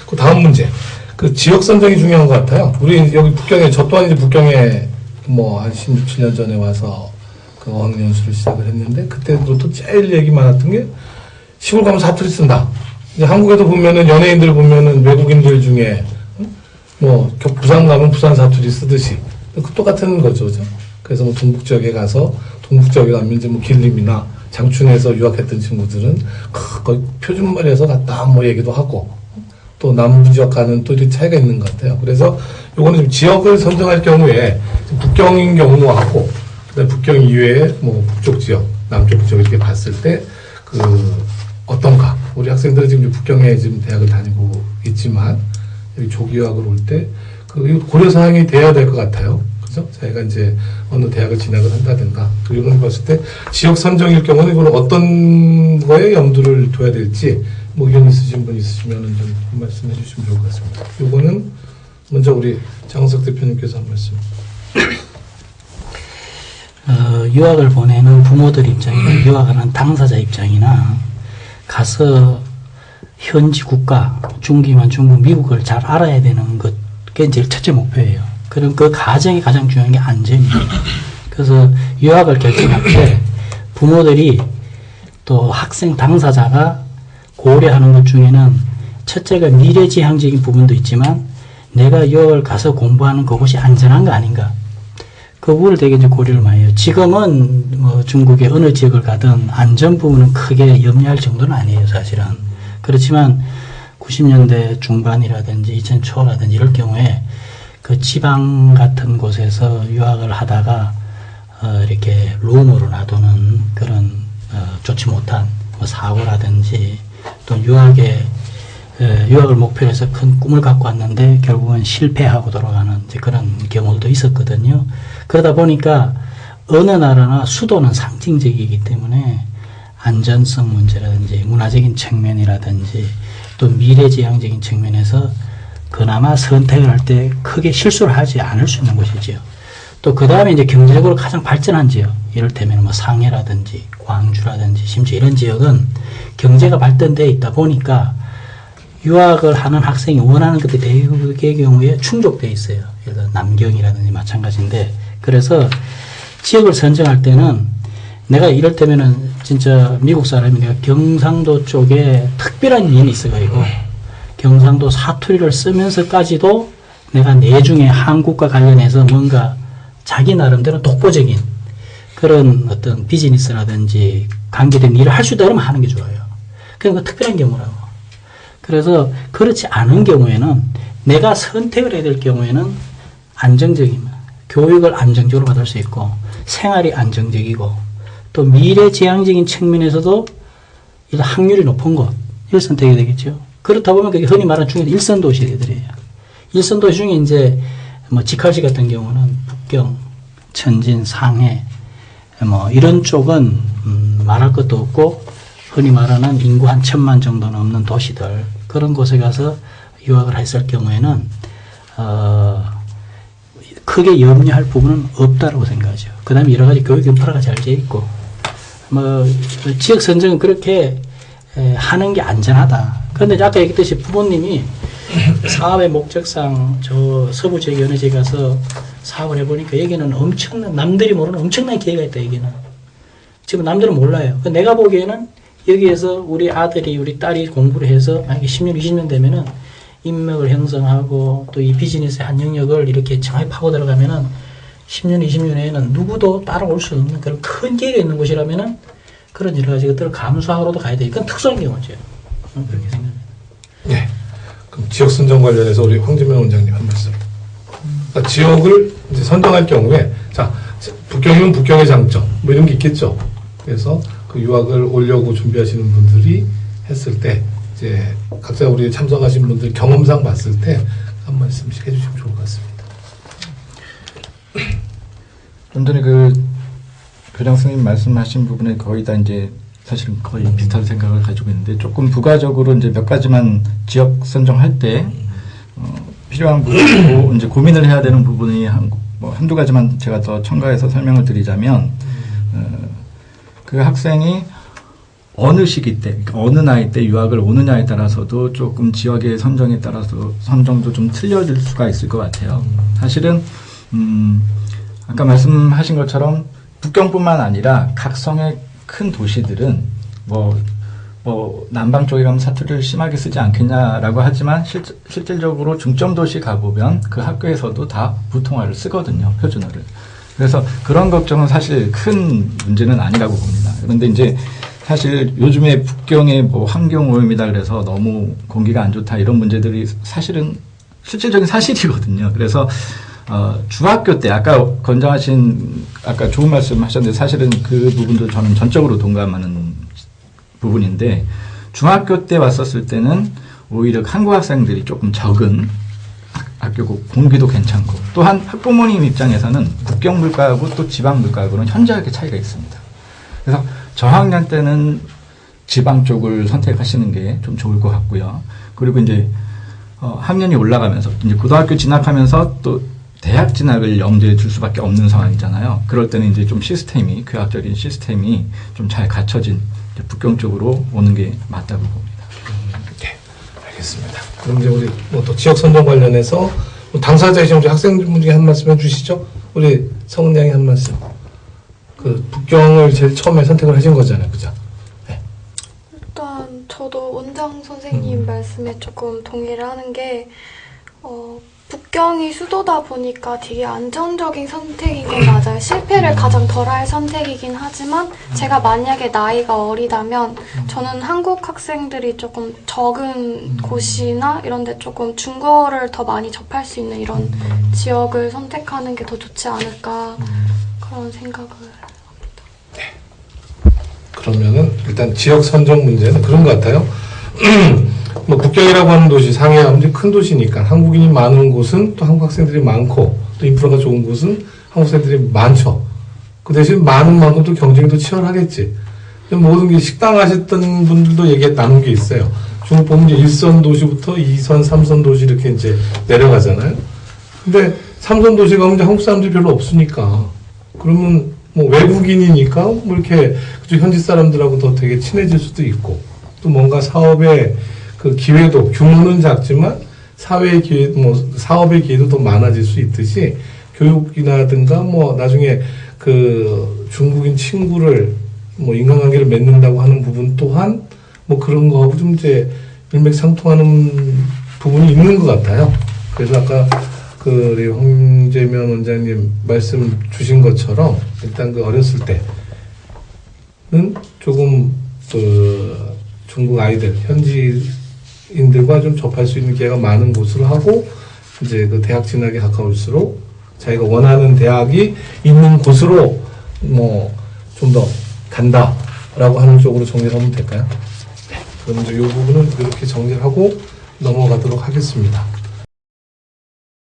그 다음 문제. 그 지역 선정이 중요한 것 같아요. 우리 여기 북경에, 저 또한 이제 북경에 뭐 한 16, 17년 전에 와서 그 어학연수를 시작을 했는데, 그때부터 제일 얘기 많았던 게 시골 가면 사투리 쓴다. 이제 한국에도 보면은 연예인들 보면은 외국인들 중에 뭐 부산 가면 부산 사투리 쓰듯이 그 똑같은 거죠, 그죠? 그래서 뭐 동북 지역에 가서 동북 지역에 가면 이제 뭐 길림이나 장춘에서 유학했던 친구들은 거의 표준말에서 갔다 뭐 얘기도 하고, 또 남부 지역 가는 또 이렇게 차이가 있는 것 같아요. 그래서 요거는 좀 지역을 선정할 경우에 북경인 경우하고 그다음에 북경 이외에 뭐 북쪽 지역, 남쪽 지역 이렇게 봤을 때 그 어떤가? 우리 학생들은 지금 북경에 지금 대학을 다니고 있지만 여기 조기유학을 올 때 그 고려 사항이 돼야 될 것 같아요. 그죠? 자기가 이제 어느 대학을 진학을 한다든가, 그리고 이런 거 봤을 때 지역 선정일 경우는 이거는 어떤 거에 염두를 둬야 될지 뭐 의견 있으신 분 있으시면은 좀 말씀해 주시면 좋을 것 같습니다. 요거는 먼저 우리 장은석 대표님께서 한 말씀. 유학을 보내는 부모들 입장이나 유학하는 당사자 입장이나 가서 현지 국가, 중기만 중국, 미국을 잘 알아야 되는 그게 제일 첫째 목표예요. 그럼 그 과정이 가장 중요한 게 안전이에요. 그래서 유학을 결정할 때 부모들이 또 학생 당사자가 고려하는 것 중에는 첫째가 미래지향적인 부분도 있지만 내가 유학을 가서 공부하는 그곳이 안전한 거 아닌가. 그 부분을 되게 이제 고려를 많이 해요. 지금은 뭐 중국의 어느 지역을 가든 안전 부분은 크게 염려할 정도는 아니에요, 사실은. 그렇지만 90년대 중반이라든지 2000 초라든지 이럴 경우에 그 지방 같은 곳에서 유학을 하다가 이렇게 룸으로 놔두는 그런 좋지 못한 뭐 사고라든지 또 유학을 목표로 해서 큰 꿈을 갖고 왔는데 결국은 실패하고 돌아가는 이제 그런 경우도 있었거든요. 그러다 보니까 어느 나라나 수도는 상징적이기 때문에 안전성 문제라든지 문화적인 측면이라든지 또 미래지향적인 측면에서 그나마 선택을 할 때 크게 실수를 하지 않을 수 있는 곳이지요. 또 그 다음에 이제 경제적으로 가장 발전한 지역, 이를테면 뭐 상해라든지 광주라든지 심지어 이런 지역은 경제가 발전되어 있다 보니까 유학을 하는 학생이 원하는 것들이 대부분의 경우에 충족되어 있어요. 예를 들어 남경이라든지 마찬가지인데, 그래서 지역을 선정할 때는 내가 이를테면은 진짜 미국 사람이 내가 경상도 쪽에 특별한 인연이 있어가지고 경상도 사투리를 쓰면서까지도 내가 내중에 한국과 관련해서 뭔가 자기 나름대로 독보적인 그런 어떤 비즈니스라든지 관계된 일을 할 수 있다 그러면 하는 게 좋아요. 그러니까 특별한 경우라고. 그래서 그렇지 않은 경우에는 내가 선택을 해야 될 경우에는 안정적인 교육을 안정적으로 받을 수 있고 생활이 안정적이고 또 미래지향적인 측면에서도 확률이 높은 곳, 이걸 선택해야 되겠죠. 그렇다 보면 그게 흔히 말하는 중에 일선도시들이에요. 일선도시 중에 이제 뭐 직할시 같은 경우는 북경, 천진, 상해 뭐 이런 쪽은 말할 것도 없고 흔히 말하는 인구 한 1000만 정도 넘는 도시들, 그런 곳에 가서 유학을 했을 경우에는 크게 염려할 부분은 없다고 생각하죠. 그 다음에 여러 가지 교육 인프라가 잘 되어 있고 뭐 지역 선정은 그렇게 하는 게 안전하다. 그런데 아까 얘기했듯이 부모님이 사업의 목적상 저 서부 지역 어느 지역에 가서 사업을 해보니까 여기는 엄청난, 남들이 모르는 엄청난 기회가 있다. 여기는 지금 남들은 몰라요. 내가 보기에는 여기에서 우리 아들이 우리 딸이 공부를 해서 만약에 10년 20년 되면은 인맥을 형성하고 또 이 비즈니스의 한 영역을 이렇게 정확히 파고 들어가면은 10년 20년에는 누구도 따라올 수 없는 그런 큰 기회가 있는 곳이라면은 그런 여러 가지 것들을 감수하고도 가야 돼. 그건 특수한 경우죠. 그렇게 생각합니다. 네. 그럼 지역 선정 관련해서 우리 황진명 원장님 한 말씀. 그러니까 지역을 이제 선정할 경우에 자 북경이면 북경의 장점 뭐 이런 게 있겠죠. 그래서 그 유학을 오려고 준비하시는 분들이 했을 때 이제 각자 우리 참석하신 분들 경험상 봤을 때 한 말씀씩 해주시면 좋을 것 같습니다. 좀 전에 그 교장 선생님 말씀하신 부분에 거의 다 이제 사실은 거의 비슷한 생각을 가지고 있는데 조금 부가적으로 이제 몇 가지만 지역 선정할 때 필요한 부분이고 이제 고민을 해야 되는 부분이 한두 가지만 제가 더 첨가해서 설명을 드리자면 그 학생이 어느 시기 때, 그러니까 어느 나이 때 유학을 오느냐에 따라서도 조금 지역의 선정에 따라서 선정도 좀 틀려질 수가 있을 것 같아요. 사실은 아까 말씀하신 것처럼 북경뿐만 아니라 각 성의 큰 도시들은 뭐 남방 쪽에 가면 사투리를 심하게 쓰지 않겠냐라고 하지만 실질적으로 중점 도시 가보면 그 학교에서도 다 부통어를 쓰거든요, 표준어를. 그래서 그런 걱정은 사실 큰 문제는 아니라고 봅니다. 그런데 이제 사실 요즘에 북경의 뭐 환경 오염이다 그래서 너무 공기가 안 좋다 이런 문제들이 사실은 실질적인 사실이거든요. 그래서 중학교 때 아까 아까 좋은 말씀 하셨는데 사실은 그 부분도 저는 전적으로 동감하는 부분인데 중학교 때 왔었을 때는 오히려 한국 학생들이 조금 적은 학교고 공기도 괜찮고 또한 학부모님 입장에서는 북경 물가하고 또 지방 물가하고는 현저하게 차이가 있습니다. 그래서 저학년 때는 지방 쪽을 선택하시는 게 좀 좋을 것 같고요. 그리고 이제 학년이 올라가면서 이제 고등학교 진학하면서 또 대학 진학을 염두에 둘 수밖에 없는 상황이잖아요. 그럴 때는 이제 좀 교학적인 시스템이 좀 잘 갖춰진 북경 쪽으로 오는 게 맞다고 봅니다. 네, 알겠습니다. 그럼 이제 우리 또 지역 선정 관련해서 당사자이신 우리 학생분 중에 한 말씀 해주시죠. 우리 성은 양이 한 말씀. 그 북경을 제일 처음에 선택을 하신 거잖아요, 그죠? 네. 일단 저도 원장 선생님 말씀에 조금 동의를 하는 게 북경이 수도다 보니까 되게 안정적인 선택인 건 맞아요. 실패를 가장 덜할 선택이긴 하지만 제가 만약에 나이가 어리다면 저는 한국 학생들이 조금 적은 곳이나 이런 데 조금 중국어를 더 많이 접할 수 있는 이런 지역을 선택하는 게 더 좋지 않을까 그런 생각을 합니다. 그러면은 일단 지역 선정 문제는 그런 것 같아요. 뭐 북경이라고 하는 도시, 상해가 굉장히 큰 도시니까 한국인이 많은 곳은 또 한국 학생들이 많고 또 인프라가 좋은 곳은 한국 학생들이 많죠. 그 대신 많은 만큼 또 경쟁이 더 치열하겠지. 모든 게 식당 하셨던 분들도 나눈 게 있어요. 중국 보면 이제 1선 도시부터 2선, 3선 도시 이렇게 이제 내려가잖아요. 근데 3선 도시 가면 이제 한국 사람들이 별로 없으니까 그러면 뭐 외국인이니까 뭐 이렇게 그쪽 현지 사람들하고 더 되게 친해질 수도 있고 또 뭔가 사업의 그 기회도 규모는 작지만 사회의 기회, 사업의 기회도 더 많아질 수 있듯이 교육이라든가 나중에 그 중국인 친구를 인간관계를 맺는다고 하는 부분 또한 그런 거하고 좀 이제 일맥상통하는 부분이 있는 것 같아요. 그래서 아까 우리 홍재면 원장님 말씀 주신 것처럼 일단 그 어렸을 때는 조금 중국 아이들, 현지인들과 좀 접할 수 있는 기회가 많은 곳으로 하고, 이제 그 대학 진학에 가까울수록 자기가 원하는 대학이 있는 곳으로 좀 더 간다라고 하는 쪽으로 정리를 하면 될까요? 네. 그럼 이제 이 부분은 이렇게 정리를 하고 넘어가도록 하겠습니다.